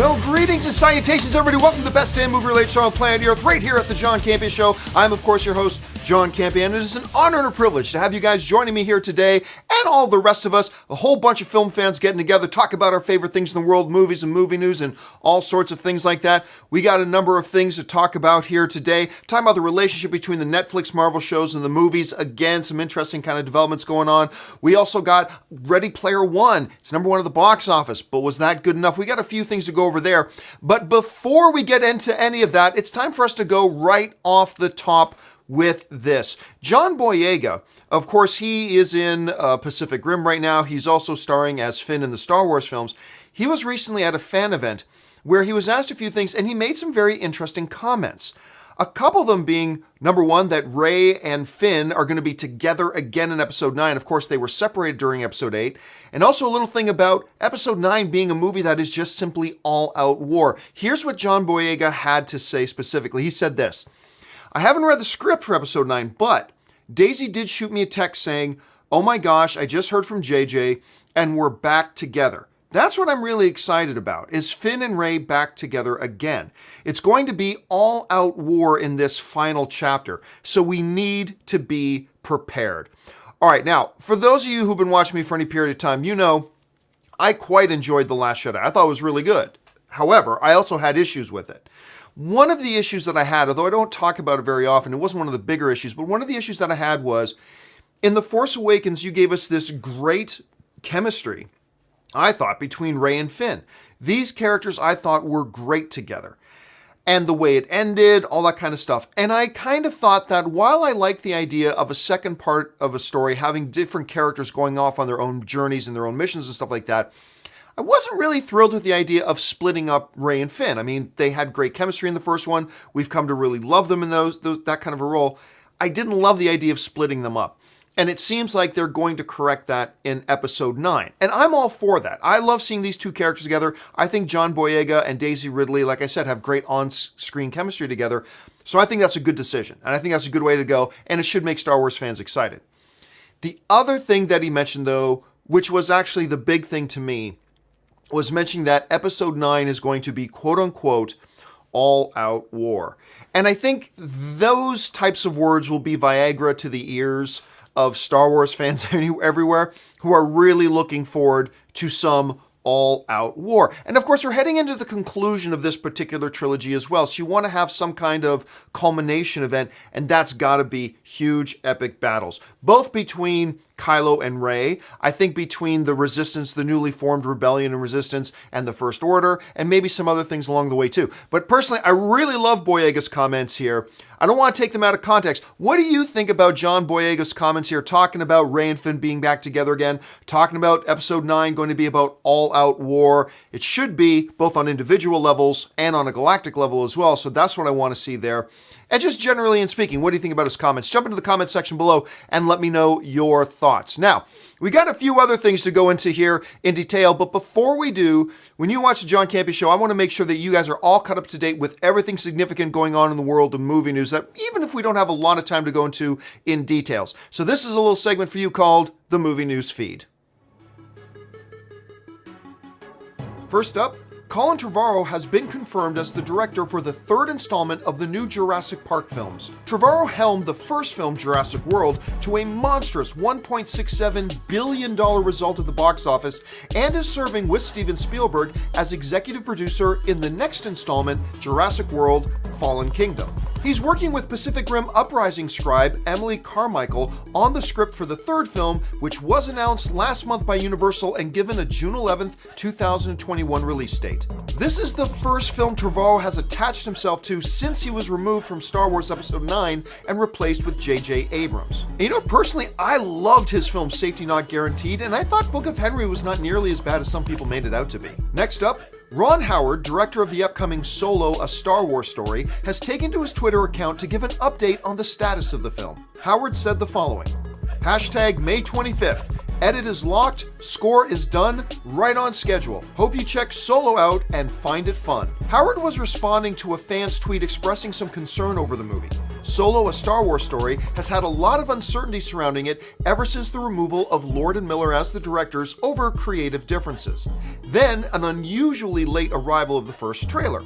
Well, greetings and salutations, everybody. Welcome to the best damn movie-related show on planet Earth, right here at the John Campea Show. I'm, of course, your host, John Campea, and it is an honor and a privilege to have you guys joining me here today, and all the rest of us, a whole bunch of film fans getting together, talk about our favorite things in the world, movies and movie news, and all sorts of things like that. We got a number of things to talk about here today. Talking about the relationship between the Netflix Marvel shows and the movies. Again, some interesting kind of developments going on. We also got Ready Player One. It's #1 at the box office, but was that good enough? We got a few things to go over there. But before we get into any of that, it's time for us to go right off the top with this. John Boyega, of course, he is in Pacific Rim right now. He's also starring as Finn in the Star Wars films. He was recently at a fan event where he was asked a few things, and he made some very interesting comments. A couple of them being, #1, that Rey and Finn are going to be together again in Episode 9. Of course, they were separated during Episode 8. And also a little thing about Episode 9 being a movie that is just simply all-out war. Here's what John Boyega had to say specifically. He said this: "I haven't read the script for Episode 9, but Daisy did shoot me a text saying, 'Oh my gosh, I just heard from JJ, and we're back together.' That's what I'm really excited about, is Finn and Rey back together again. It's going to be all-out war in this final chapter, so we need to be prepared." All right, now, for those of you who've been watching me for any period of time, you know I quite enjoyed The Last Jedi. I thought it was really good. However, I also had issues with it. One of the issues that I had, although I don't talk about it very often, it wasn't one of the bigger issues, but one of the issues that I had was, in The Force Awakens, you gave us this great chemistry, I thought, between Rey and Finn. These characters, I thought, were great together. And the way it ended, all that kind of stuff. And I kind of thought that while I like the idea of a second part of a story, having different characters going off on their own journeys and their own missions and stuff like that, I wasn't really thrilled with the idea of splitting up Rey and Finn. I mean, they had great chemistry in the first one. We've come to really love them in that kind of a role. I didn't love the idea of splitting them up. And it seems like they're going to correct that in Episode 9. And I'm all for that. I love seeing these two characters together. I think John Boyega and Daisy Ridley, like I said, have great on-screen chemistry together. So I think that's a good decision. And I think that's a good way to go. And it should make Star Wars fans excited. The other thing that he mentioned, though, which was actually the big thing to me, was mentioning that Episode 9 is going to be, quote-unquote, all-out war. And I think those types of words will be Viagra to the ears of Star Wars fans everywhere who are really looking forward to some all-out war. And of course, we're heading into the conclusion of this particular trilogy as well. So you want to have some kind of culmination event, and that's got to be huge, epic battles. Both between Kylo and Rey, I think between the Resistance, the newly formed Rebellion and Resistance, and the First Order, and maybe some other things along the way too. But personally, I really love Boyega's comments here. I don't want to take them out of context. What do you think about John Boyega's comments here, talking about Rey and Finn being back together again, talking about Episode 9 going to be about all-out war? It should be, both on individual levels and on a galactic level as well, so that's what I want to see there. And just generally in speaking, what do you think about his comments? Jump into the comment section below and let me know your thoughts. Now, we got a few other things to go into here in detail, but before we do, when you watch the John Campea Show, I want to make sure that you guys are all caught up to date with everything significant going on in the world of movie news, that even if we don't have a lot of time to go into in details. So this is a little segment for you called the Movie News Feed. First up, Colin Trevorrow has been confirmed as the director for the third installment of the new Jurassic Park films. Trevorrow helmed the first film, Jurassic World, to a monstrous $1.67 billion result at the box office, and is serving with Steven Spielberg as executive producer in the next installment, Jurassic World: Fallen Kingdom. He's working with Pacific Rim Uprising scribe Emily Carmichael on the script for the third film, which was announced last month by Universal and given a June 11th, 2021 release date. This is the first film Trevorrow has attached himself to since he was removed from Star Wars Episode 9 and replaced with J.J. Abrams. And you know, personally, I loved his film Safety Not Guaranteed, and I thought Book of Henry was not nearly as bad as some people made it out to be. Next up, Ron Howard, director of the upcoming Solo: A Star Wars Story, has taken to his Twitter account to give an update on the status of the film. Howard said the following: Hashtag May 25th. Edit is locked, score is done, right on schedule. Hope you check Solo out and find it fun. Howard was responding to a fan's tweet expressing some concern over the movie. Solo, a Star Wars story, has had a lot of uncertainty surrounding it ever since the removal of Lord and Miller as the directors over creative differences. Then, an unusually late arrival of the first trailer.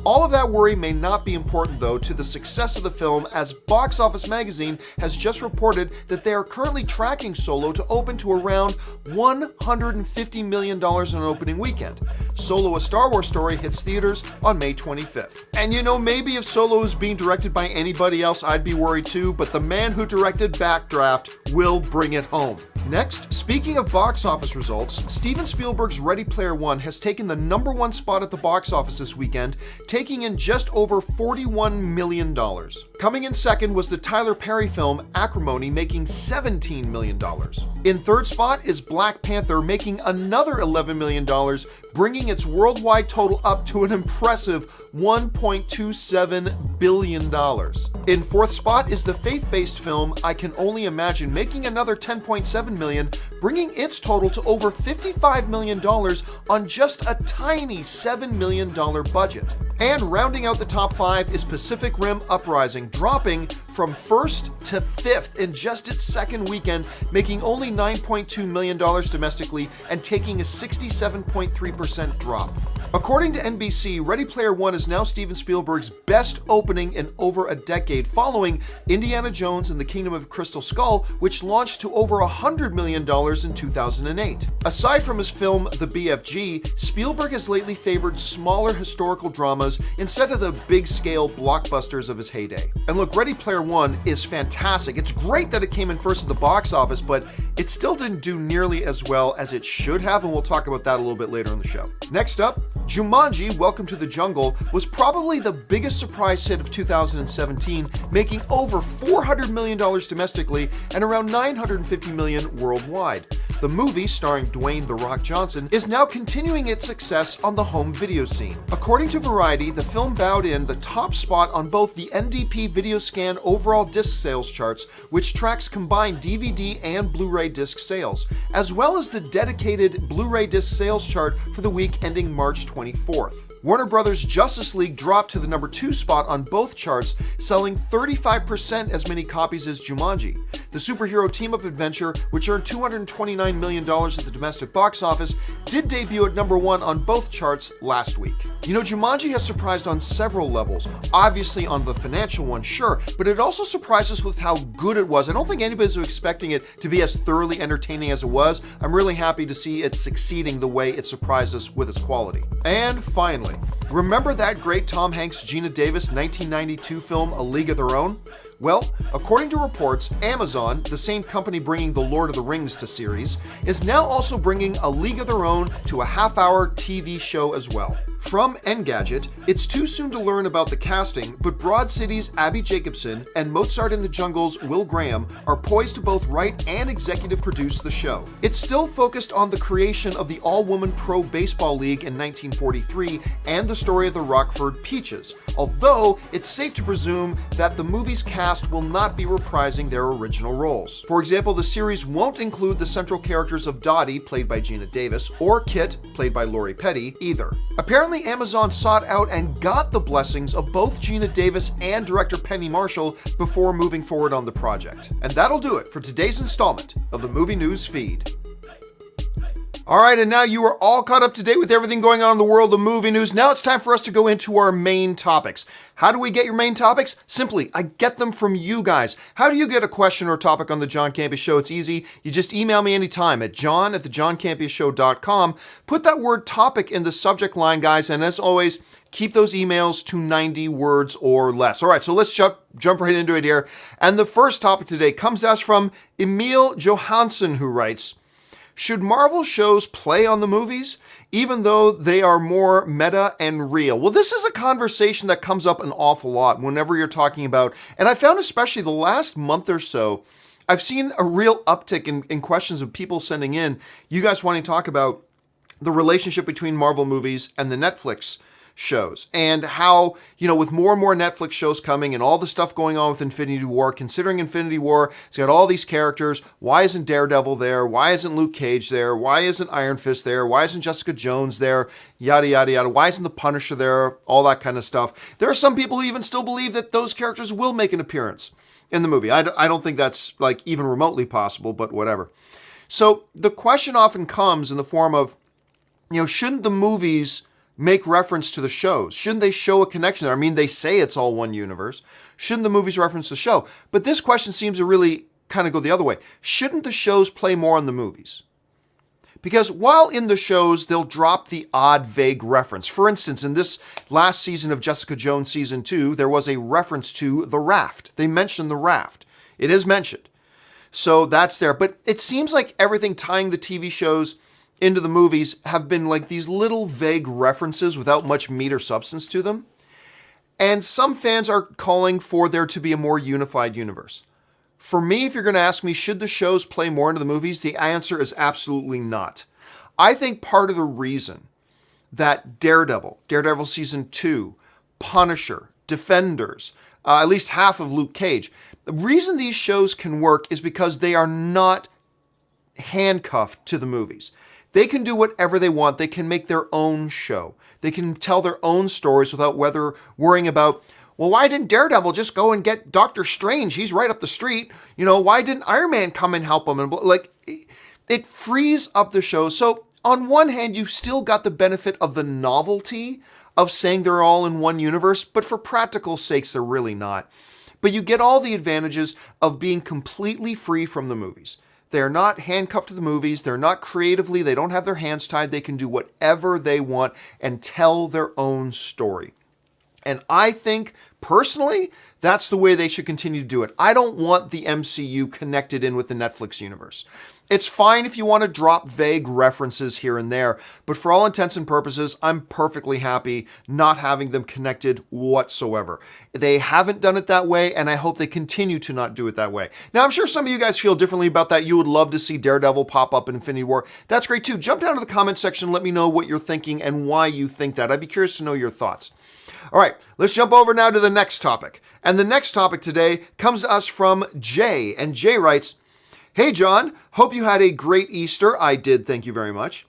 All of that worry may not be important, though, to the success of the film, as Box Office Magazine has just reported that they are currently tracking Solo to open to around $150 million in an opening weekend. Solo, a Star Wars story, hits theaters on May 25th. And you know, maybe if Solo is being directed by anybody else, I'd be worried too, but the man who directed Backdraft will bring it home. Next, speaking of box office results, Steven Spielberg's Ready Player One has taken the #1 spot at the box office this weekend, taking in just over $41 million. Coming in second was the Tyler Perry film Acrimony, making $17 million. In third spot is Black Panther, making another $11 million, bringing its worldwide total up to an impressive $1.27 billion. In fourth spot is the faith-based film I Can Only Imagine, making another $10.7 million, bringing its total to over $55 million on just a tiny $7 million budget. And rounding out the top 5 is Pacific Rim Uprising, dropping from first to fifth in just its second weekend, making only $9.2 million domestically and taking a 67.3% drop. According to NBC, Ready Player One is now Steven Spielberg's best opening in over a decade, following Indiana Jones and the Kingdom of Crystal Skull, which launched to over $100 million in 2008. Aside from his film The BFG, Spielberg has lately favored smaller historical dramas instead of the big-scale blockbusters of his heyday. And look, Ready Player One is fantastic. It's great that it came in first at the box office, but it still didn't do nearly as well as it should have, and we'll talk about that a little bit later in the show. Next up, Jumanji: Welcome to the Jungle was probably the biggest surprise hit of 2017, making over $400 million domestically and around $950 million worldwide. The movie, starring Dwayne "The Rock" Johnson, is now continuing its success on the home video scene. According to Variety, the film bowed in the top spot on both the NDP VideoScan overall disc sales charts, which tracks combined DVD and Blu-ray disc sales, as well as the dedicated Blu-ray disc sales chart for the week ending March 24th. Warner Bros. Justice League dropped to the #2 spot on both charts, selling 35% as many copies as Jumanji. The superhero team-up adventure, which earned $229 million at the domestic box office, did debut at #1 on both charts last week. You know, Jumanji has surprised on several levels. Obviously on the financial one, sure, but it also surprised us with how good it was. I don't think anybody's expecting it to be as thoroughly entertaining as it was. I'm really happy to see it succeeding the way it surprised us with its quality. And finally, remember that great Tom Hanks, Gina Davis 1992 film A League of Their Own? Well, according to reports, Amazon, the same company bringing the Lord of the Rings to series, is now also bringing A League of Their Own to a half-hour TV show as well. From Engadget, it's too soon to learn about the casting, but Broad City's Abby Jacobson and Mozart in the Jungle's Will Graham are poised to both write and executive produce the show. It's still focused on the creation of the all-woman pro baseball league in 1943 and the story of the Rockford Peaches, although it's safe to presume that the movie's cast will not be reprising their original roles. For example, the series won't include the central characters of Dottie, played by Gina Davis, or Kit, played by Lori Petty, either. Apparently, Amazon sought out and got the blessings of both Gina Davis and director Penny Marshall before moving forward on the project. And that'll do it for today's installment of the Movie News Feed. All right, and now you are all caught up to date with everything going on in the world of movie news. Now it's time for us to go into our main topics. How do we get your main topics? Simply, I get them from you guys. How do you get a question or topic on the John Campea Show? It's easy. You just email me anytime at john@thejohncampeashow.com. Put that word topic in the subject line, guys, and as always, keep those emails to 90 words or less. All right, so let's jump right into it here. And the first topic today comes to us from Emil Johansson, who writes, should Marvel shows play on the movies, even though they are more meta and real? Well, this is a conversation that comes up an awful lot whenever you're talking about, and I found especially the last month or so, I've seen a real uptick in questions of people sending in, you guys wanting to talk about the relationship between Marvel movies and the Netflix shows, and how, with more and more Netflix shows coming and all the stuff going on with Infinity War, considering Infinity War, it's got all these characters. Why isn't Daredevil there? Why isn't Luke Cage there? Why isn't Iron Fist there? Why isn't Jessica Jones there? Yada, yada, yada. Why isn't the Punisher there? All that kind of stuff. There are some people who even still believe that those characters will make an appearance in the movie. I don't think that's even remotely possible, but whatever. So the question often comes in the form of, shouldn't the movies make reference to the shows? Shouldn't they show a connection there? I mean, they say it's all one universe. Shouldn't the movies reference the show? But this question seems to really kind of go the other way. Shouldn't the shows play more on the movies? Because while in the shows, they'll drop the odd, vague reference. For instance, in this last season of Jessica Jones Season 2, there was a reference to the raft. They mentioned the raft. It is mentioned. So that's there. But it seems like everything tying the TV shows into the movies have been like these little vague references without much meat or substance to them. And some fans are calling for there to be a more unified universe. For me, if you're going to ask me, should the shows play more into the movies? The answer is absolutely not. I think part of the reason that Daredevil Season 2, Punisher, Defenders, at least half of Luke Cage, the reason these shows can work is because they are not handcuffed to the movies. They can do whatever they want. They can make their own show. They can tell their own stories without worrying about, well, why didn't Daredevil just go and get Doctor Strange? He's right up the street. Why didn't Iron Man come and help him? And it frees up the show. So on one hand, you've still got the benefit of the novelty of saying they're all in one universe, but for practical sakes, they're really not. But you get all the advantages of being completely free from the movies. They're not handcuffed to the movies. They're not creatively. They don't have their hands tied. They can do whatever they want and tell their own story. And I think, personally, that's the way they should continue to do it. I don't want the MCU connected in with the Netflix universe. It's fine if you want to drop vague references here and there, but for all intents and purposes, I'm perfectly happy not having them connected whatsoever. They haven't done it that way, and I hope they continue to not do it that way. Now, I'm sure some of you guys feel differently about that. You would love to see Daredevil pop up in Infinity War. That's great too. Jump down to the comment section, let me know what you're thinking and why you think that. I'd be curious to know your thoughts. All right, let's jump over now to the next topic. And the next topic today comes to us from Jay. And Jay writes, "Hey, John, hope you had a great Easter." I did, thank you very much.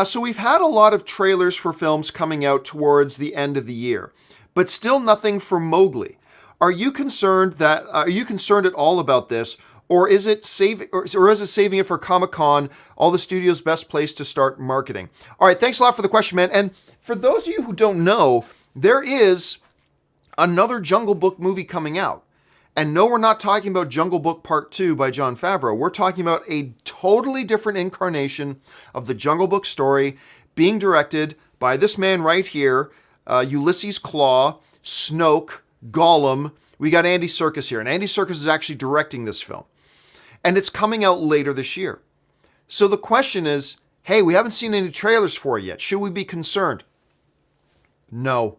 So we've had a lot of trailers for films coming out towards the end of the year, but still nothing for Mowgli. Are you concerned at all about this? Or is it saving it for Comic-Con, all the studio's best place to start marketing? All right, thanks a lot for the question, man. And for those of you who don't know, there is another Jungle Book movie coming out. And no, we're not talking about Jungle Book Part 2 by Jon Favreau. We're talking about a totally different incarnation of the Jungle Book story being directed by this man right here, Ulysses Claw, Snoke, Gollum. We got Andy Serkis here, and Andy Serkis is actually directing this film. And it's coming out later this year. So the question is, hey, we haven't seen any trailers for it yet. Should we be concerned? No.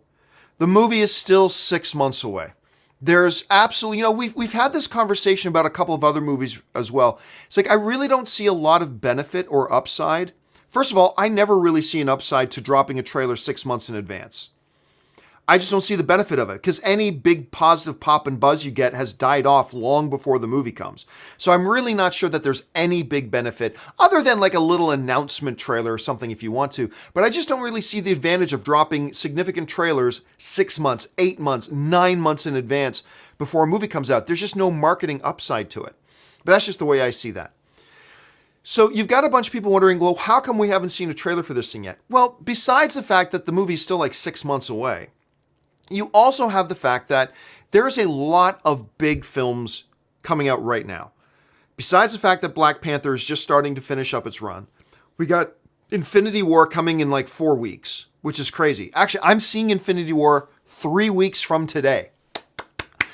The movie is still 6 months away. There's absolutely, we've had this conversation about a couple of other movies as well. It's like, I really don't see a lot of benefit or upside. First of all, I never really see an upside to dropping a trailer 6 months in advance. I just don't see the benefit of it because any big positive pop and buzz you get has died off long before the movie comes. So I'm really not sure that there's any big benefit other than like a little announcement trailer or something if you want to. But I just don't really see the advantage of dropping significant trailers 6 months, 8 months, 9 months in advance before a movie comes out. There's just no marketing upside to it. But that's just the way I see that. So you've got a bunch of people wondering, well, how come we haven't seen a trailer for this thing yet? Well, besides the fact that the movie's still like 6 months away, you also have the fact that there's a lot of big films coming out right now. Besides the fact that Black Panther is just starting to finish up its run, we got Infinity War coming in like 4 weeks, which is crazy. Actually, I'm seeing Infinity War 3 weeks from today.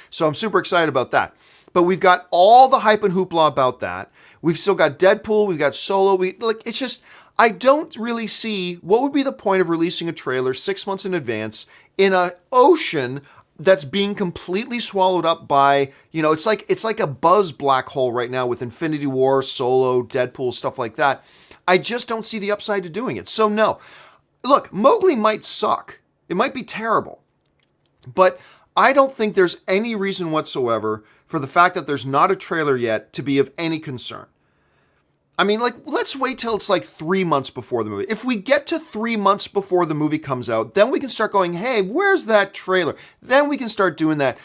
So I'm super excited about that. But we've got all the hype and hoopla about that. We've still got Deadpool, we've got Solo. It's just, I don't really see what would be the point of releasing a trailer 6 months in advance in an ocean that's being completely swallowed up by, it's like a buzz black hole right now with Infinity War, Solo, Deadpool, stuff like that. I just don't see the upside to doing it. So no. Look, Mowgli might suck. It might be terrible. But I don't think there's any reason whatsoever for the fact that there's not a trailer yet to be of any concern. I mean, like, let's wait till it's like 3 months before the movie. If we get to 3 months before the movie comes out, then we can start going, hey, where's that trailer? Then we can start doing that.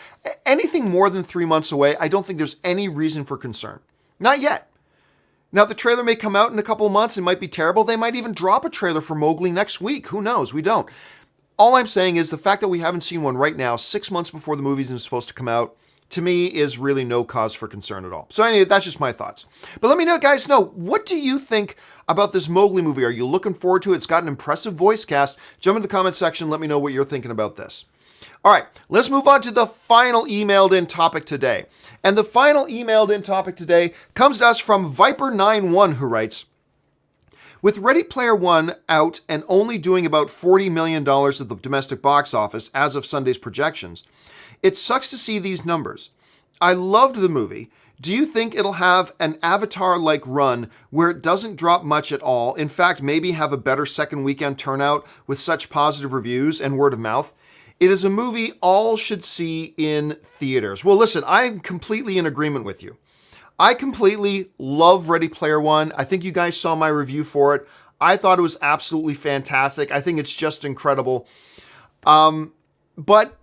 Anything more than 3 months away, I don't think there's any reason for concern. Not yet. Now, the trailer may come out in a couple of months. It might be terrible. They might even drop a trailer for Mowgli next week. Who knows? We don't. All I'm saying is the fact that we haven't seen one right now, 6 months before the movie's supposed to come out, to me is really no cause for concern at all. So anyway, that's just my thoughts. But let me know, guys, what do you think about this Mowgli movie? Are you looking forward to it? It's got an impressive voice cast. Jump into the comment section. Let me know what you're thinking about this. All right, let's move on to the final emailed in topic today. And the final emailed in topic today comes to us from Viper91, who writes, with Ready Player One out and only doing about $40 million at the domestic box office as of Sunday's projections, it sucks to see these numbers. I loved the movie. Do you think it'll have an Avatar-like run where it doesn't drop much at all? In fact, maybe have a better second weekend turnout with such positive reviews and word of mouth? It is a movie all should see in theaters. Well, listen, I'm completely in agreement with you. I completely love Ready Player One. I think you guys saw my review for it. I thought it was absolutely fantastic. I think it's just incredible. And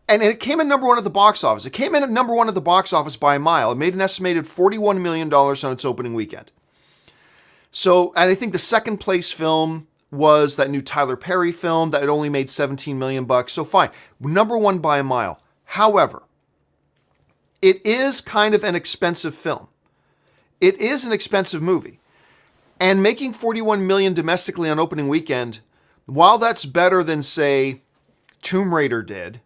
it came in number one at the box office. It came in at number one at the box office by a mile. It made an estimated $41 million on its opening weekend. So, and I think the second place film was that new Tyler Perry film that had only made $17 million. So fine, number one by a mile. However, it is kind of an expensive film. It is an expensive movie. And making $41 million domestically on opening weekend, while that's better than, say, Tomb Raider did,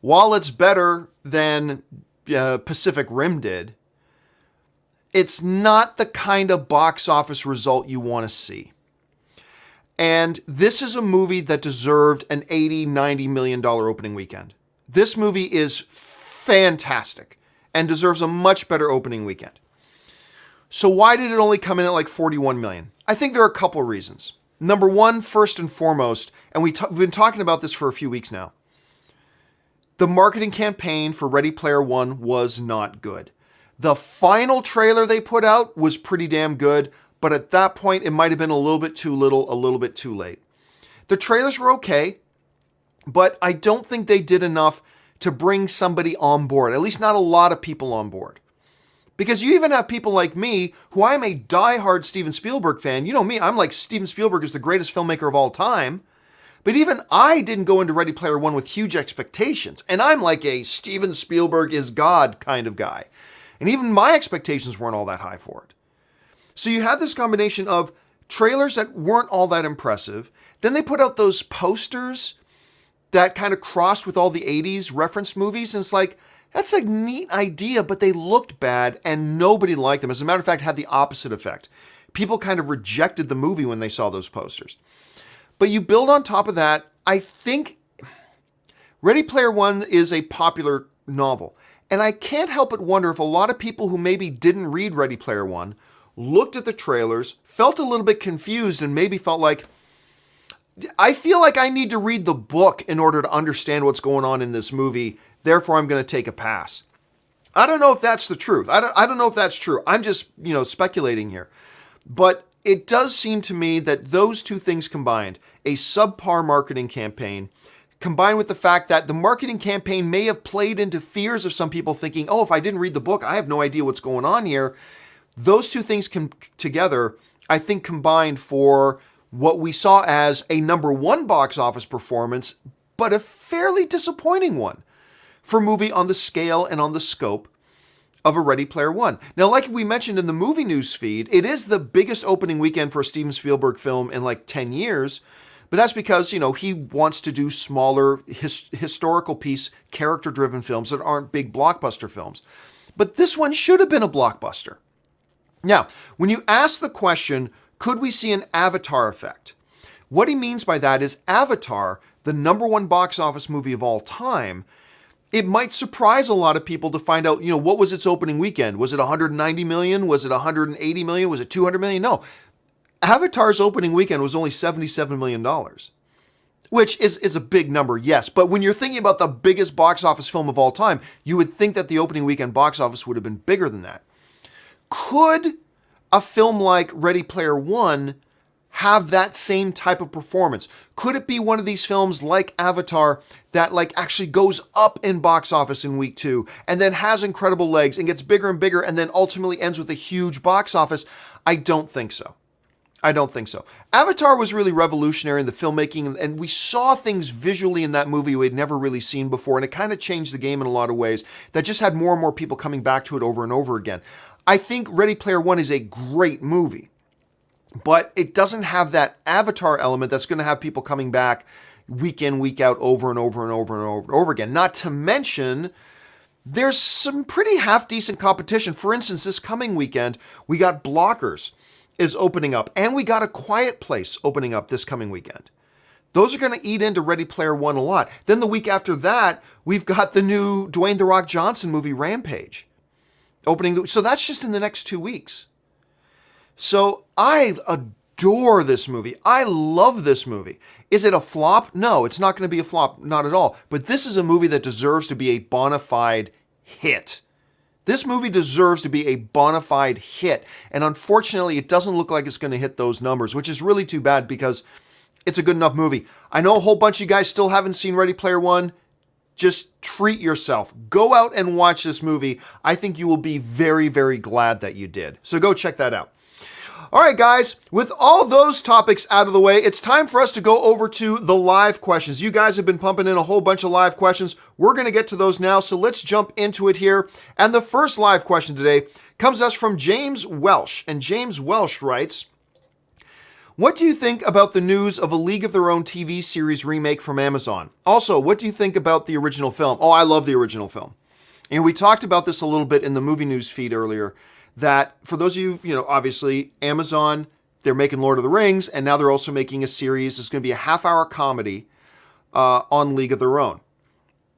while it's better than Pacific Rim did, it's not the kind of box office result you want to see. And this is a movie that deserved an $80, $90 million opening weekend. This movie is fantastic and deserves a much better opening weekend. So why did it only come in at like $41 million? I think there are a couple of reasons. Number one, first and foremost, and we've been talking about this for a few weeks now, the marketing campaign for Ready Player One was not good. The final trailer they put out was pretty damn good, but at that point, it might have been a little bit too little, a little bit too late. The trailers were okay, but I don't think they did enough to bring somebody on board, at least not a lot of people on board. Because you even have people like me, who I'm a diehard Steven Spielberg fan. You know me, I'm like, Steven Spielberg is the greatest filmmaker of all time. But even I didn't go into Ready Player One with huge expectations. And I'm like a Steven Spielberg is God kind of guy. And even my expectations weren't all that high for it. So you had this combination of trailers that weren't all that impressive. Then they put out those posters that kind of crossed with all the 80s reference movies. And it's like, that's a neat idea, but they looked bad and nobody liked them. As a matter of fact, had the opposite effect. People kind of rejected the movie when they saw those posters. But you build on top of that, I think Ready Player One is a popular novel. And I can't help but wonder if a lot of people who maybe didn't read Ready Player One looked at the trailers, felt a little bit confused, and maybe felt like, I feel like I need to read the book in order to understand what's going on in this movie. Therefore, I'm going to take a pass. I don't know if that's the truth. I don't know if that's true. I'm just, speculating here. But it does seem to me that those two things combined, a subpar marketing campaign, combined with the fact that the marketing campaign may have played into fears of some people thinking, oh, if I didn't read the book, I have no idea what's going on here. Those two things together, I think, combined for what we saw as a number one box office performance, but a fairly disappointing one for a movie on the scale and on the scope of a Ready Player One. Now, like we mentioned in the movie news feed, it is the biggest opening weekend for a Steven Spielberg film in like 10 years, but that's because, he wants to do smaller, historical piece, character-driven films that aren't big blockbuster films. But this one should have been a blockbuster. Now, when you ask the question, could we see an Avatar effect? What he means by that is Avatar, the number one box office movie of all time, it might surprise a lot of people to find out, what was its opening weekend? Was it 190 million? Was it 180 million? Was it 200 million? No. Avatar's opening weekend was only $77 million, which is a big number, yes. But when you're thinking about the biggest box office film of all time, you would think that the opening weekend box office would have been bigger than that. Could a film like Ready Player One have that same type of performance? Could it be one of these films like Avatar that like actually goes up in box office in week 2 and then has incredible legs and gets bigger and bigger and then ultimately ends with a huge box office? I don't think so. I don't think so. Avatar was really revolutionary in the filmmaking, and we saw things visually in that movie we had never really seen before, and it kind of changed the game in a lot of ways that just had more and more people coming back to it over and over again. I think Ready Player One is a great movie, but it doesn't have that Avatar element that's going to have people coming back week in, week out, over and over and over and over and over again. Not to mention, there's some pretty half-decent competition. For instance, this coming weekend, we got Blockers is opening up, and we got A Quiet Place opening up this coming weekend. Those are going to eat into Ready Player One a lot. Then the week after that, we've got the new Dwayne "The Rock" Johnson movie, Rampage, opening. So that's just in the next 2 weeks. So I adore this movie. I love this movie. Is it a flop? No, it's not going to be a flop, not at all. But this is a movie that deserves to be a bona fide hit. This movie deserves to be a bona fide hit, and unfortunately, it doesn't look like it's going to hit those numbers, which is really too bad because it's a good enough movie. I know a whole bunch of you guys still haven't seen Ready Player One. Just treat yourself. Go out and watch this movie. I think you will be very, very glad that you did. So go check that out. All right, guys, with all those topics out of the way, it's time for us to go over to the live questions. You guys have been pumping in a whole bunch of live questions. We're going to get to those now, so let's jump into it here. And the first live question today comes to us from James Welsh. And James Welsh writes, what do you think about the news of a League of Their Own TV series remake from Amazon? Also, what do you think about the original film? Oh, I love the original film. And we talked about this a little bit in the movie news feed earlier, that for those of you, obviously Amazon, they're making Lord of the Rings, and now they're also making a series. It's going to be a half-hour comedy on League of Their Own.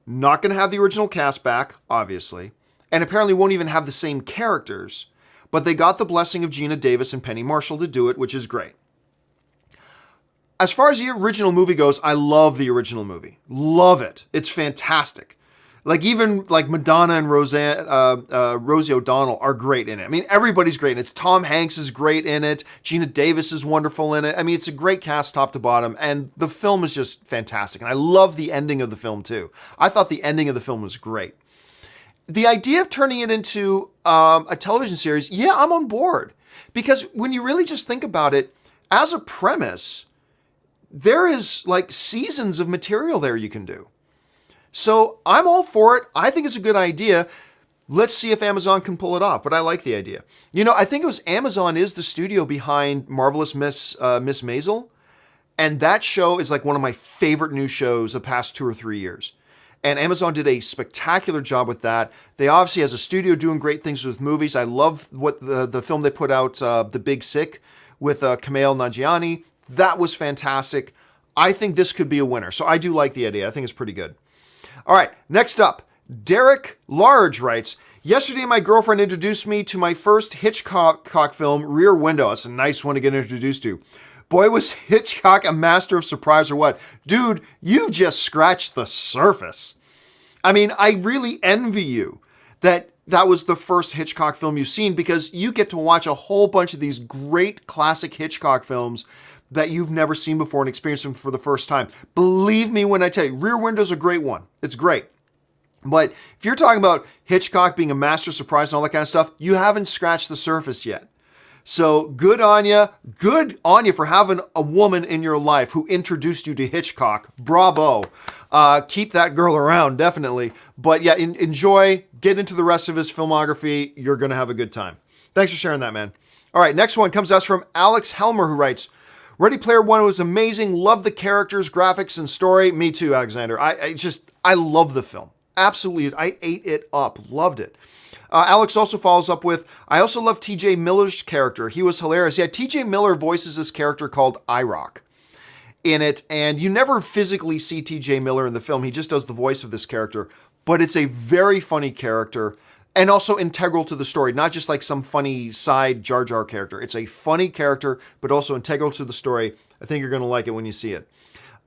Not going to have the original cast back, obviously, and apparently won't even have the same characters, but they got the blessing of Gina Davis and Penny Marshall to do it, which is great. As far as the original movie goes, I love the original movie. Love it. It's fantastic. Like even like Madonna and Rosie O'Donnell are great in it. I mean, everybody's great in it. Tom Hanks is great in it. Gina Davis is wonderful in it. I mean, it's a great cast top to bottom, and the film is just fantastic. And I love the ending of the film too. I thought the ending of the film was great. The idea of turning it into a television series, yeah, I'm on board. Because when you really just think about it, as a premise, there is like seasons of material there you can do. So I'm all for it. I think it's a good idea. Let's see if Amazon can pull it off, but I like the idea. I think it was Amazon is the studio behind Marvelous Miss Maisel, and that show is like one of my favorite new shows the past 2 or 3 years. And Amazon did a spectacular job with that. They obviously has a studio doing great things with movies. I love what the film they put out, The Big Sick, with Kumail Nanjiani. That was fantastic. I think this could be a winner. So I do like the idea. I think it's pretty good. All right, next up, Derek Large writes, yesterday my girlfriend introduced me to my first Hitchcock film, Rear Window. That's a nice one to get introduced to. Boy, was Hitchcock a master of surprise or what? Dude, you've just scratched the surface. I mean, I really envy you that was the first Hitchcock film you've seen, because you get to watch a whole bunch of these great classic Hitchcock films that you've never seen before and experienced them for the first time. Believe me when I tell you, Rear Window's a great one. It's great. But if you're talking about Hitchcock being a master surprise and all that kind of stuff, you haven't scratched the surface yet. So good on you. Good on you for having a woman in your life who introduced you to Hitchcock. Bravo. Keep that girl around, definitely. But yeah, enjoy. Get into the rest of his filmography. You're going to have a good time. Thanks for sharing that, man. All right, next one comes to us from Alex Helmer, who writes, Ready Player One was amazing. Love the characters, graphics, and story. Me too, Alexander. I love the film. Absolutely. I ate it up. Loved it. Alex also follows up with, I also love TJ Miller's character. He was hilarious. Yeah, TJ Miller voices this character called IROC in it, and you never physically see TJ Miller in the film. He just does the voice of this character, but it's a very funny character and also integral to the story, not just like some funny side Jar Jar character. It's a funny character, but also integral to the story. I think you're going to like it when you see it.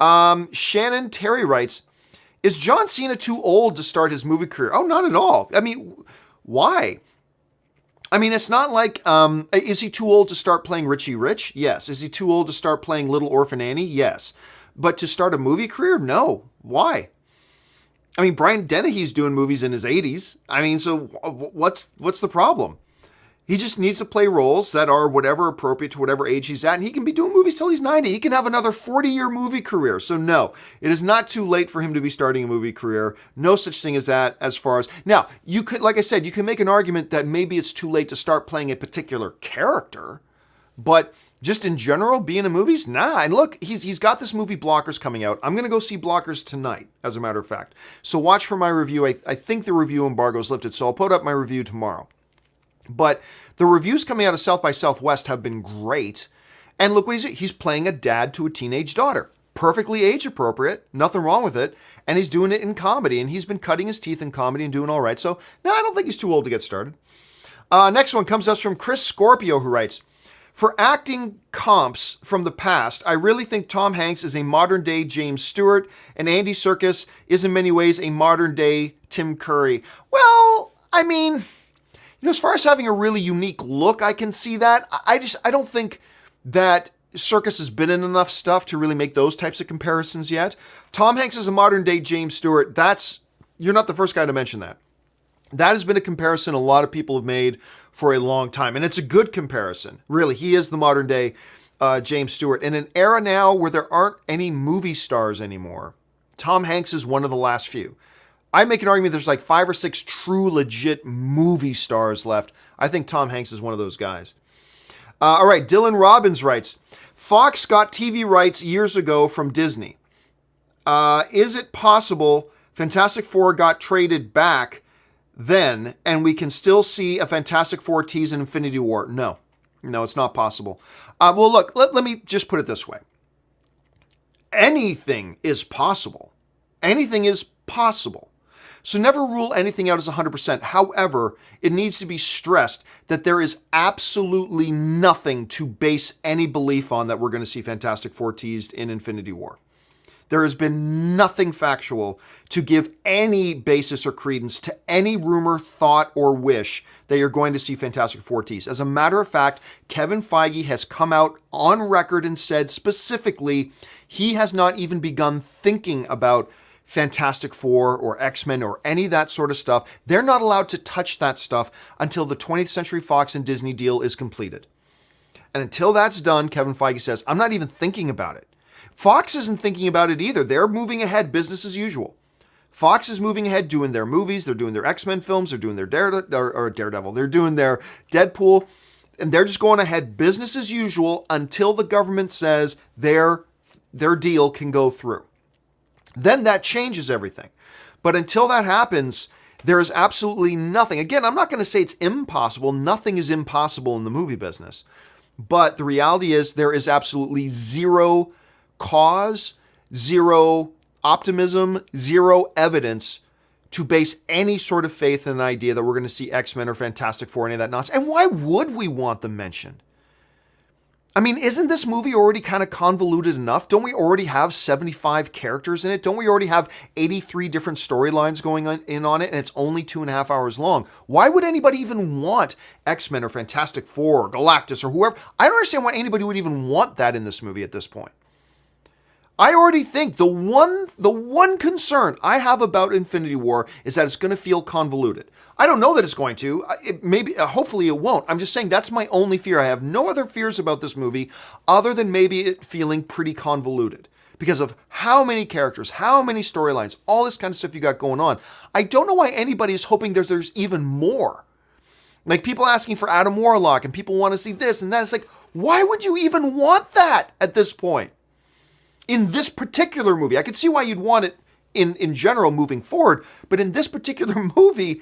Shannon Terry writes, is John Cena too old to start his movie career? Oh, not at all. I mean, why? I mean, it's not like, is he too old to start playing Richie Rich? Yes. Is he too old to start playing Little Orphan Annie? Yes. But to start a movie career? No. Why? I mean, Brian Dennehy's doing movies in his 80s. I mean, so what's the problem? He just needs to play roles that are whatever appropriate to whatever age he's at, and he can be doing movies till he's 90. He can have another 40-year movie career. So no, it is not too late for him to be starting a movie career. No such thing as that as far as... Now, you could, like I said, you can make an argument that maybe it's too late to start playing a particular character, but just in general, being in movies, nah. And look, he's got this movie Blockers coming out. I'm going to go see Blockers tonight, as a matter of fact. So watch for my review. I think the review embargo is lifted, so I'll put up my review tomorrow. But the reviews coming out of South by Southwest have been great. And look what he's playing a dad to a teenage daughter. Perfectly age appropriate. Nothing wrong with it. And he's doing it in comedy. And he's been cutting his teeth in comedy and doing all right. So, no, I don't think he's too old to get started. Next one comes to us from Chris Scorpio, who writes, for acting comps from the past, I really think Tom Hanks is a modern-day James Stewart, and Andy Serkis is in many ways a modern-day Tim Curry. Well, I mean... as far as having a really unique look, I can see that. I don't think that Serkis has been in enough stuff to really make those types of comparisons yet. Tom Hanks is a modern day James Stewart. You're not the first guy to mention that. That has been a comparison a lot of people have made for a long time. And it's a good comparison. Really, he is the modern day James Stewart. In an era now where there aren't any movie stars anymore, Tom Hanks is one of the last few. I make an argument there's like 5 or 6 true, legit movie stars left. I think Tom Hanks is one of those guys. All right, Dylan Robbins writes, Fox got TV rights years ago from Disney. Is it possible Fantastic Four got traded back then and we can still see a Fantastic Four tease in Infinity War? No, it's not possible. Well, look, let me just put it this way. Anything is possible. Anything is possible. So never rule anything out as 100%. However, it needs to be stressed that there is absolutely nothing to base any belief on that we're going to see Fantastic Four teased in Infinity War. There has been nothing factual to give any basis or credence to any rumor, thought, or wish that you're going to see Fantastic Four teased. As a matter of fact, Kevin Feige has come out on record and said specifically he has not even begun thinking about Fantastic Four or X-Men or any of that sort of stuff. They're not allowed to touch that stuff until the 20th Century Fox and Disney deal is completed. And until that's done, Kevin Feige says, I'm not even thinking about it. Fox isn't thinking about it either. They're moving ahead business as usual. Fox is moving ahead doing their movies. They're doing their X-Men films. They're doing their Daredevil. They're doing their Deadpool. And they're just going ahead business as usual until the government says their deal can go through. Then that changes everything. But until that happens, there is absolutely nothing. Again, I'm not going to say it's impossible. Nothing is impossible in the movie business. But the reality is there is absolutely zero cause, zero optimism, zero evidence to base any sort of faith in an idea that we're going to see X-Men or Fantastic Four, any of that nonsense. And why would we want them mentioned? I mean, isn't this movie already kind of convoluted enough? Don't we already have 75 characters in it? Don't we already have 83 different storylines going on it? And it's only 2.5 hours long. Why would anybody even want X-Men or Fantastic Four or Galactus or whoever? I don't understand why anybody would even want that in this movie at this point. I already think the one concern I have about Infinity War is that it's going to feel convoluted. I don't know that it's going to. Hopefully it won't. I'm just saying that's my only fear. I have no other fears about this movie other than maybe it feeling pretty convoluted because of how many characters, how many storylines, all this kind of stuff you got going on. I don't know why anybody is hoping there's even more. Like people asking for Adam Warlock and people want to see this and that. It's like, why would you even want that at this point? In this particular movie, I could see why you'd want it in general moving forward, but in this particular movie,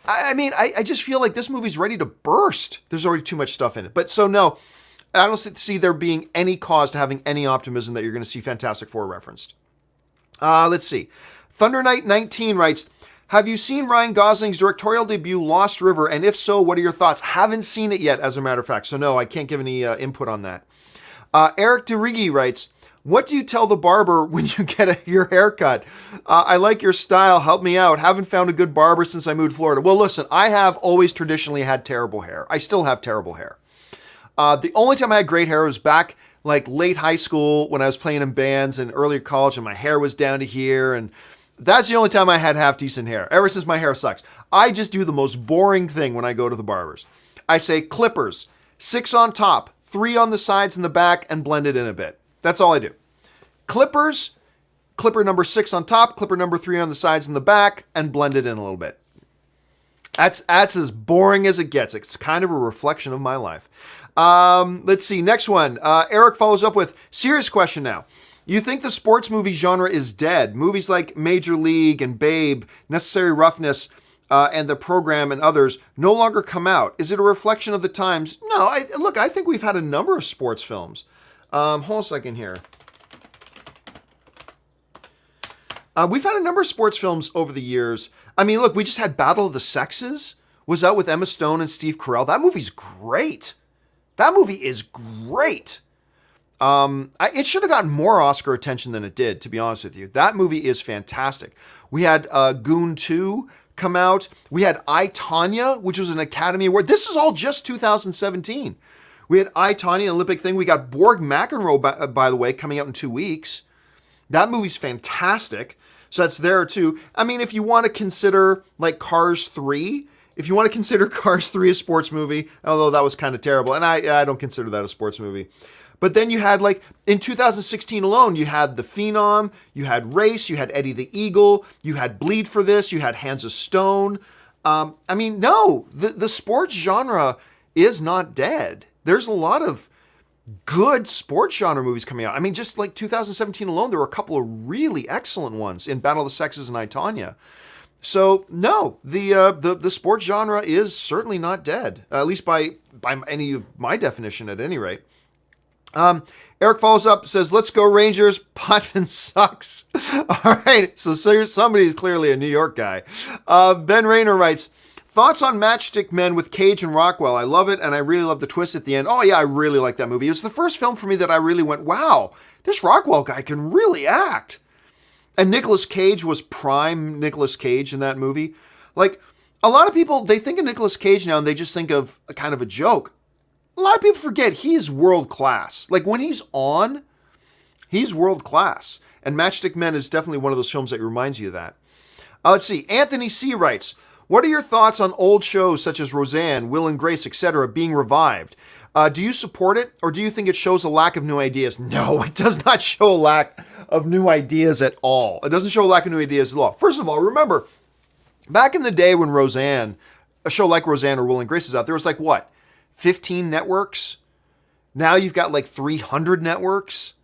I just feel like this movie's ready to burst. There's already too much stuff in it. But so no, I don't see there being any cause to having any optimism that you're going to see Fantastic Four referenced. Let's see. Thunder Knight 19 writes, have you seen Ryan Gosling's directorial debut, Lost River? And if so, what are your thoughts? Haven't seen it yet, as a matter of fact. So no, I can't give any input on that. Eric DeRiggi writes, What do you tell the barber when you get your haircut? I like your style. Help me out. Haven't found a good barber since I moved to Florida. Well, listen, I have always traditionally had terrible hair. I still have terrible hair. The only time I had great hair was back like late high school when I was playing in bands and early college and my hair was down to here. And that's the only time I had half decent hair. Ever since my hair sucks. I just do the most boring thing when I go to the barbers. I say clippers, 6 on top, 3 on the sides and the back, and blend it in a bit. That's all I do. Clippers, clipper number 6 on top, clipper number 3 on the sides and the back, and blend it in a little bit. That's as boring as it gets. It's kind of a reflection of my life. Let's see. Next one. Eric follows up with, serious question now. You think the sports movie genre is dead? Movies like Major League and Babe, Necessary Roughness, and The Program and others no longer come out. Is it a reflection of the times? No, I think we've had a number of sports films. Hold on a second here. We've had a number of sports films over the years. I mean, look, we just had Battle of the Sexes. Was out with Emma Stone and Steve Carell. That movie's great. That movie is great. It should have gotten more Oscar attention than it did, to be honest with you. That movie is fantastic. We had Goon 2 come out. We had I, Tonya, which was an Academy Award. This is all just 2017. We had I, Tonya, an Olympic thing. We got Borg McEnroe, by the way, coming out in 2 weeks. That movie's fantastic. So that's there too. I mean, if you want to consider like Cars 3, if you want to consider Cars 3 a sports movie, although that was kind of terrible, and I don't consider that a sports movie. But then you had like, in 2016 alone, you had The Phenom, you had Race, you had Eddie the Eagle, you had Bleed for This, you had Hands of Stone. I mean, no, the sports genre is not dead. There's a lot of good sports genre movies coming out. I mean, just like 2017 alone, there were a couple of really excellent ones in Battle of the Sexes and I, Tonya. So no, the sports genre is certainly not dead, at least by any of my definition at any rate. Eric follows up, says, let's go Rangers, Potvin sucks. All right, so somebody's clearly a New York guy. Ben Rayner writes, thoughts on Matchstick Men with Cage and Rockwell. I love it, and I really love the twist at the end. Oh yeah, I really like that movie. It was the first film for me that I really went, wow, this Rockwell guy can really act. And Nicolas Cage was prime Nicolas Cage in that movie. Like, a lot of people, they think of Nicolas Cage now and they just think of a kind of a joke. A lot of people forget he's world class. Like, when he's on, he's world class. And Matchstick Men is definitely one of those films that reminds you of that. Let's see. Anthony C. writes, what are your thoughts on old shows such as Roseanne, Will and Grace, etc. being revived? Do you support it, or do you think it shows a lack of new ideas? No, it does not show a lack of new ideas at all. It doesn't show a lack of new ideas at all. First of all, remember, back in the day when Roseanne, a show like Roseanne or Will and Grace is out, there was like, what, 15 networks? Now you've got like 300 networks.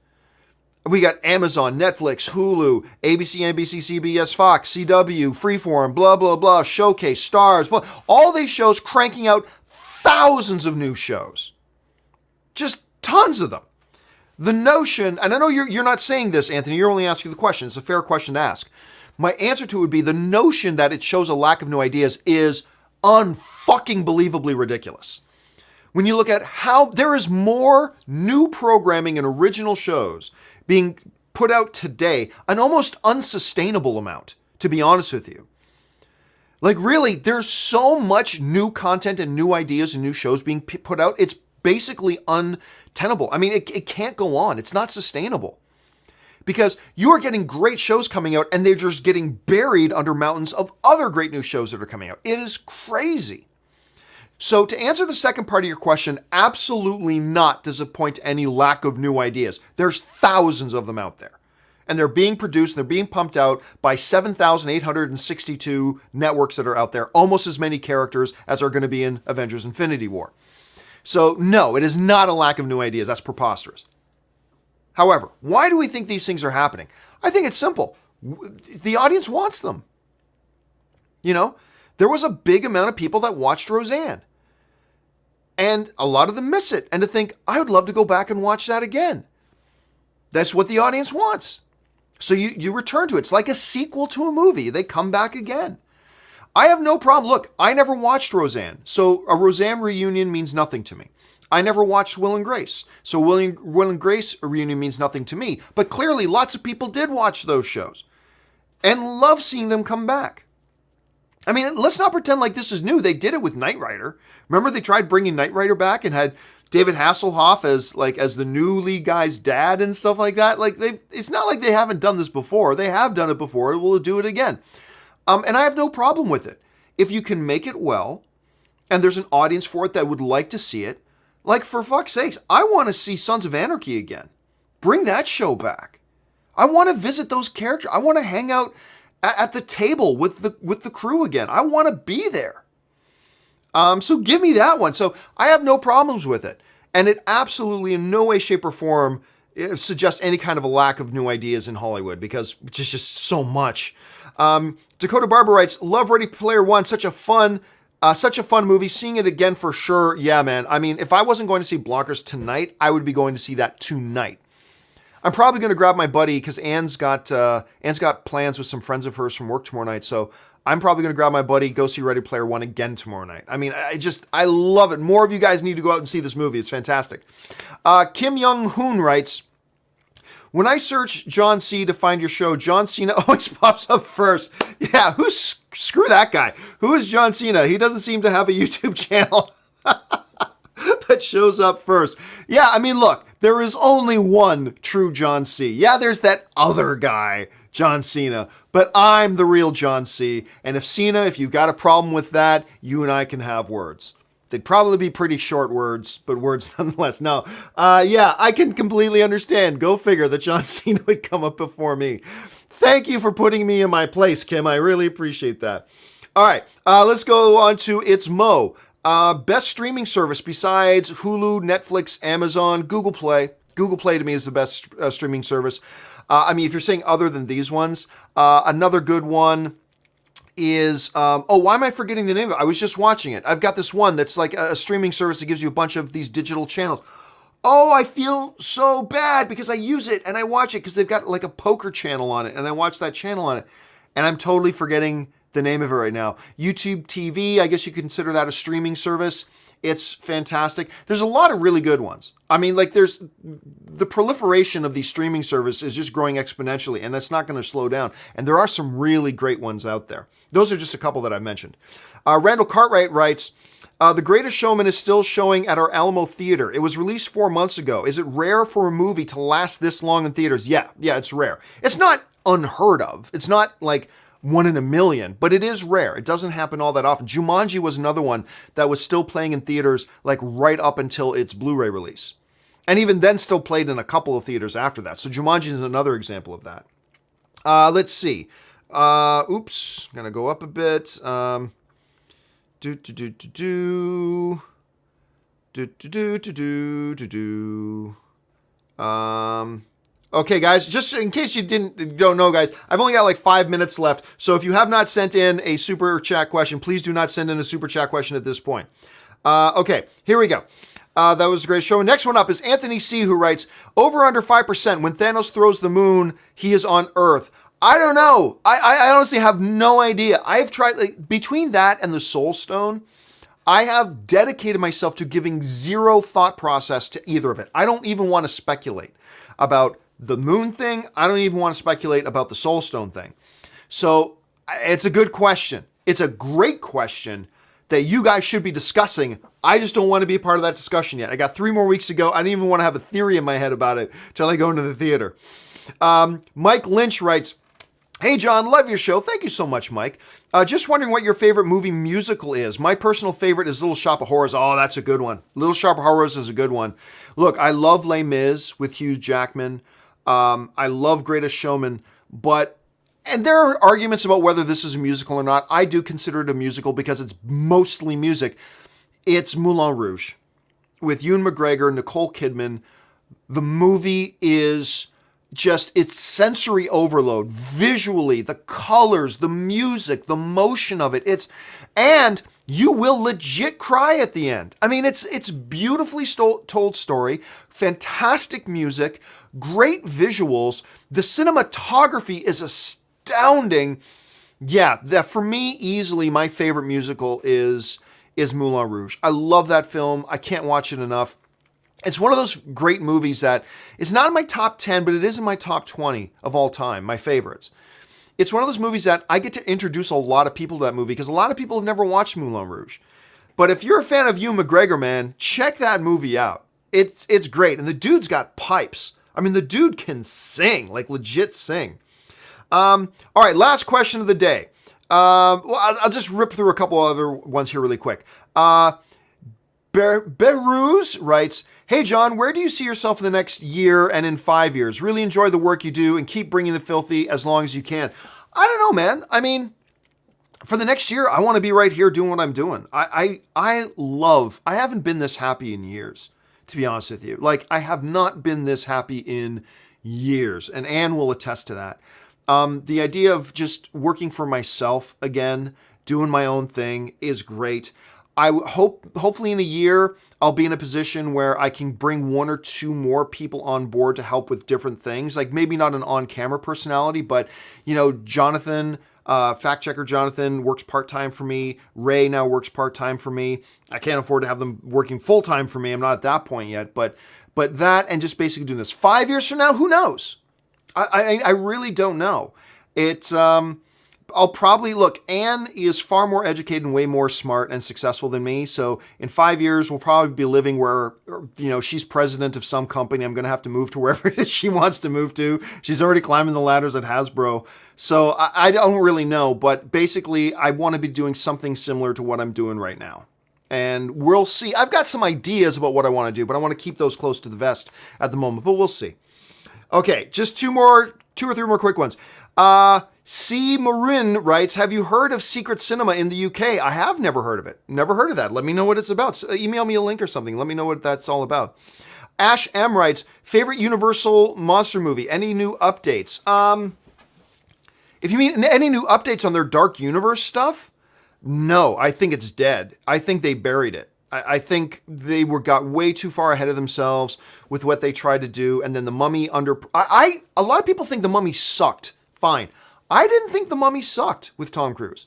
We got Amazon, Netflix, Hulu, ABC, NBC, CBS, Fox, CW, Freeform, blah, blah, blah, Showcase, Stars, blah. All these shows cranking out thousands of new shows. Just tons of them. The notion, and I know you're not saying this, Anthony, you're only asking the question. It's a fair question to ask. My answer to it would be the notion that it shows a lack of new ideas is unfucking believably ridiculous. When you look at how there is more new programming and original shows being put out today, an almost unsustainable amount, to be honest with you. Like, really, there's so much new content and new ideas and new shows being put out, it's basically untenable. I mean, it can't go on. It's not sustainable. Because you are getting great shows coming out and they're just getting buried under mountains of other great new shows that are coming out. It is crazy. So to answer the second part of your question, absolutely not does it point to any lack of new ideas. There's thousands of them out there. And they're being produced and they're being pumped out by 7,862 networks that are out there, almost as many characters as are going to be in Avengers Infinity War. So no, it is not a lack of new ideas. That's preposterous. However, why do we think these things are happening? I think it's simple. The audience wants them. You know, there was a big amount of people that watched Roseanne. And a lot of them miss it. And to think, I would love to go back and watch that again. That's what the audience wants. So you return to it. It's like a sequel to a movie. They come back again. I have no problem. Look, I never watched Roseanne. So a Roseanne reunion means nothing to me. I never watched Will and Grace. So Will and Grace reunion means nothing to me. But clearly lots of people did watch those shows and love seeing them come back. I mean, let's not pretend like this is new. They did it with Knight Rider. Remember they tried bringing Knight Rider back and had David Hasselhoff as the new lead guy's dad and stuff like that. Like it's not like they haven't done this before. They have done it before. We'll do it again. And I have no problem with it. If you can make it well and there's an audience for it that would like to see it, like for fuck's sakes, I want to see Sons of Anarchy again. Bring that show back. I want to visit those characters. I want to hang out at the table with the crew again. I want to be there. So give me that one. So I have no problems with it. And it absolutely in no way, shape, or form suggests any kind of a lack of new ideas in Hollywood because it's just so much. Dakota Barber writes, love Ready Player One. Such a fun movie. Seeing it again for sure. Yeah, man. I mean, if I wasn't going to see Blockers tonight, I would be going to see that tonight. I'm probably going to grab my buddy because Anne's got plans with some friends of hers from work tomorrow night. So I'm probably going to grab my buddy, go see Ready Player One again tomorrow night. I mean, I love it. More of you guys need to go out and see this movie. It's fantastic. Kim Young-hoon writes, when I search John C. to find your show, John Cena always pops up first. Yeah, screw that guy. Who is John Cena? He doesn't seem to have a YouTube channel. But shows up first. Yeah, I mean, look, there is only one true John C. Yeah, there's that other guy, John Cena, but I'm the real John C. And if Cena, if you've got a problem with that, you and I can have words. They'd probably be pretty short words, but words nonetheless. No, yeah, I can completely understand. Go figure that John Cena would come up before me. Thank you for putting me in my place, Kim. I really appreciate that. All right, let's go on to It's Mo. Best streaming service besides Hulu, Netflix, Amazon, Google Play. Google Play to me is the best streaming service. I mean, if you're saying other than these ones, another good one is, why am I forgetting the name of it? I was just watching it. I've got this one that's like a streaming service that gives you a bunch of these digital channels. Oh, I feel so bad because I use it and I watch it because they've got like a poker channel on it and I watch that channel on it and I'm totally forgetting the name of it right now. YouTube TV, I guess you consider that a streaming service. It's fantastic. There's a lot of really good ones. I mean, like there's the proliferation of these streaming services is just growing exponentially and that's not going to slow down. And there are some really great ones out there. Those are just a couple that I mentioned. Randall Cartwright writes, The Greatest Showman is still showing at our Alamo Theater. It was released 4 months ago. Is it rare for a movie to last this long in theaters? Yeah, it's rare. It's not unheard of. It's not like 1 in a million, but it is rare. It doesn't happen all that often. Jumanji was another one that was still playing in theaters like right up until its Blu-ray release. And even then still played in a couple of theaters after that. So Jumanji is another example of that. Let's see. Gonna go up a bit. Okay, guys, just in case you don't know, guys, I've only got like 5 minutes left. So if you have not sent in a super chat question, please do not send in a super chat question at this point. Okay, here we go. That was a great show. Next one up is Anthony C., who writes, over under 5%. When Thanos throws the moon, he is on Earth. I don't know. I honestly have no idea. I've tried, between that and the Soul Stone, I have dedicated myself to giving zero thought process to either of it. I don't even want to speculate about the moon thing. I don't even want to speculate about the Soul Stone thing. So it's a good question. It's a great question that you guys should be discussing. I just don't want to be a part of that discussion yet. I got 3 more weeks to go. I don't even want to have a theory in my head about it till I go into the theater. Mike Lynch writes, hey, John, love your show. Thank you so much, Mike. Just wondering what your favorite movie musical is. My personal favorite is Little Shop of Horrors. Oh, that's a good one. Little Shop of Horrors is a good one. Look, I love Les Mis with Hugh Jackman. I love Greatest Showman, and there are arguments about whether this is a musical or not. I do consider it a musical because it's mostly music. It's Moulin Rouge with Ewan McGregor, Nicole Kidman. The movie is it's sensory overload. Visually, the colors, the music, the motion of it. And you will legit cry at the end. I mean, it's beautifully told story, fantastic music, great visuals. The cinematography is astounding. Yeah, that for me, easily my favorite musical is is Moulin Rouge. I love that film. I can't watch it enough. It's one of those great movies that is not in my top 10, but it is in my top 20 of all time, my favorites. It's one of those movies that I get to introduce a lot of people to that movie because a lot of people have never watched Moulin Rouge. But if you're a fan of Ewan McGregor, man, check that movie out. It's great. And the dude's got pipes. I mean, the dude can sing, like legit sing. All right, last question of the day. Well, I'll just rip through a couple other ones here really quick. Beruz writes, "Hey John, where do you see yourself in the next year and in 5 years? Really enjoy the work you do and keep bringing the filthy as long as you can." I don't know, man. I mean, for the next year, I want to be right here doing what I'm doing. I haven't been this happy in years, to be honest with you. Like, I have not been this happy in years, and Anne will attest to that. The idea of just working for myself again, doing my own thing is great. I hopefully in a year, I'll be in a position where I can bring one or two more people on board to help with different things. Like maybe not an on-camera personality, but Jonathan, fact checker Jonathan works part-time for me. Ray now works part-time for me. I can't afford to have them working full-time for me. I'm not at that point yet, but that and just basically doing this 5 years from now, who knows? I really don't know. It's, I'll probably, look, Anne is far more educated and way more smart and successful than me. So in 5 years, we'll probably be living where, she's president of some company. I'm going to have to move to wherever it is she wants to move to. She's already climbing the ladders at Hasbro. So I don't really know, but basically I want to be doing something similar to what I'm doing right now. And we'll see. I've got some ideas about what I want to do, but I want to keep those close to the vest at the moment, but we'll see. Okay, just two or three more quick ones. C. Marin writes, "Have you heard of Secret Cinema in the UK? I have never heard of it. Never heard of that. Let me know what it's about. So, email me a link or something. Let me know what that's all about." Ash M. writes, "Favorite Universal monster movie? Any new updates?" If you mean any new updates on their Dark Universe stuff, no, I think it's dead. I think they buried it. I think they got way too far ahead of themselves with what they tried to do. And then The Mummy a lot of people think The Mummy sucked. Fine. I didn't think The Mummy sucked with Tom Cruise.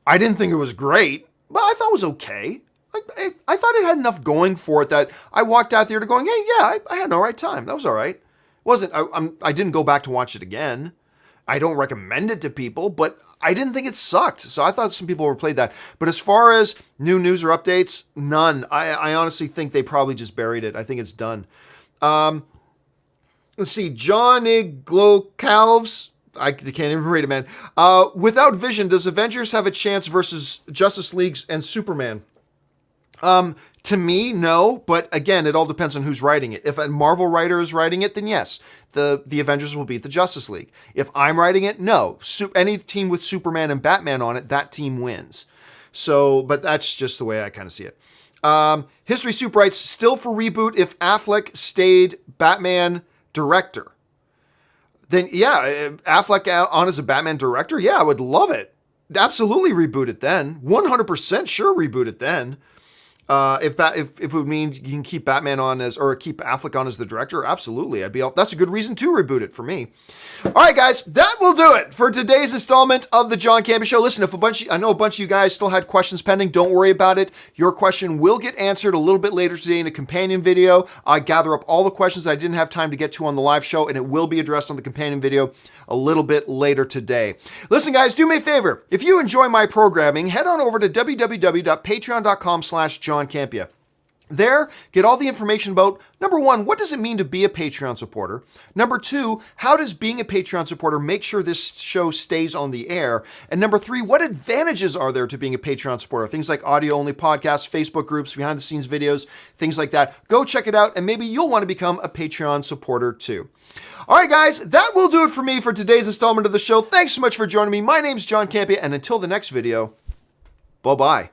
I didn't think it was great, but I thought it was okay. I thought it had enough going for it that I walked out there to going, hey, yeah, I had an all right time. That was all right. I didn't go back to watch it again. I don't recommend it to people, but I didn't think it sucked. So I thought some people overplayed that. But as far as new news or updates, none. I honestly think they probably just buried it. I think it's done. Let's see. John Iglocalves. I can't even read it, man. Without Vision, does Avengers have a chance versus Justice League and Superman? To me, no. But again, it all depends on who's writing it. If a Marvel writer is writing it, then yes, the Avengers will beat the Justice League. If I'm writing it, no. Any team with Superman and Batman on it, that team wins. So, but that's just the way I kind of see it. History Soup writes, "Still for reboot if Affleck stayed Batman director." Then yeah, Affleck on as a Batman director, yeah, I would love it. Absolutely reboot it then. 100% sure reboot it then. If it would mean you can keep Batman on or keep Affleck on as the director, absolutely. That's a good reason to reboot it for me. All right, guys, that will do it for today's installment of the John Campea Show. Listen, I know a bunch of you guys still had questions pending. Don't worry about it. Your question will get answered a little bit later today in a companion video. I gather up all the questions I didn't have time to get to on the live show, and it will be addressed on the companion video a little bit later today. Listen, guys, do me a favor. If you enjoy my programming, head on over to www.patreon.com/John Campea. There, get all the information about, number one, what does it mean to be a Patreon supporter? Number two, how does being a Patreon supporter make sure this show stays on the air? And number three, what advantages are there to being a Patreon supporter? Things like audio-only podcasts, Facebook groups, behind-the-scenes videos, things like that. Go check it out, and maybe you'll want to become a Patreon supporter too. All right, guys, that will do it for me for today's installment of the show. Thanks so much for joining me. My name's John Campea, and until the next video, bye-bye.